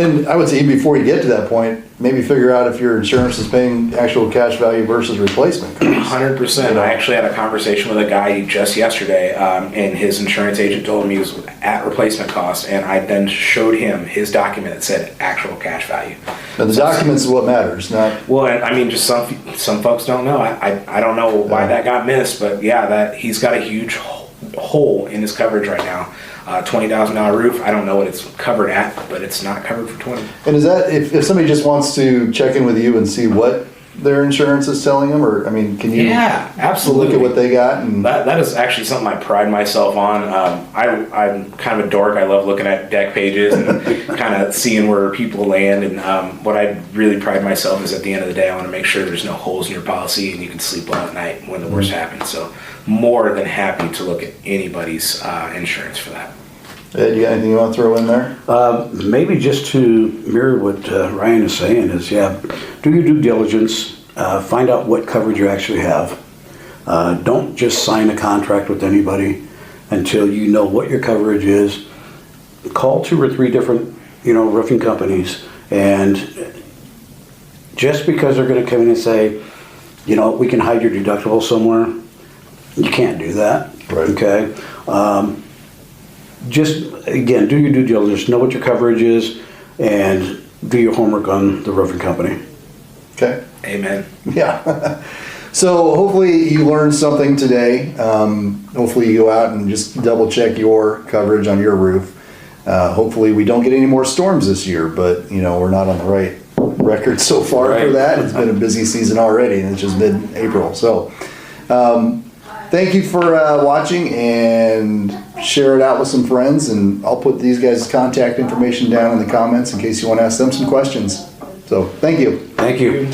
And I would say even before you get to that point, maybe figure out if your insurance is paying actual cash value versus replacement cost. 100%. I actually had a conversation with a guy just yesterday, and his insurance agent told him he was at replacement cost, and I then showed him his document that said actual cash value. And the documents is what matters, not... Well, and I mean, just some folks don't know. I don't know why that got missed, but yeah, that he's got a huge hole in his coverage right now. $20,000 roof. I don't know what it's covered at, but it's not covered for 20. And is that, if somebody just wants to check in with you and see what their insurance is telling them, or, I mean, can you absolutely look at what they got? And that is actually something I pride myself on. I'm kind of a dork. I love looking at deck pages and kind of seeing where people land. And what I really pride myself is at the end of the day, I want to make sure there's no holes in your policy and you can sleep well at night when the worst happens. So more than happy to look at anybody's insurance for that. Ed, you got anything you want to throw in there? Maybe just to mirror what Ryan is saying is, do your due diligence, find out what coverage you actually have. Don't just sign a contract with anybody until you know what your coverage is. Call 2 or 3 different, roofing companies, and just because they're going to come in and say, we can hide your deductible somewhere, you can't do that. Right. Okay. Just, again, do your due diligence, know what your coverage is, and do your homework on the roofing company. Okay. Amen. Yeah. So hopefully you learned something today. Hopefully you go out and just double check your coverage on your roof. Hopefully we don't get any more storms this year, but we're not on the right record so far for that. It's been a busy season already, and it's just mid-April. So thank you for watching, and share it out with some friends, and I'll put these guys' contact information down in the comments in case you want to ask them some questions. So thank you. Thank you.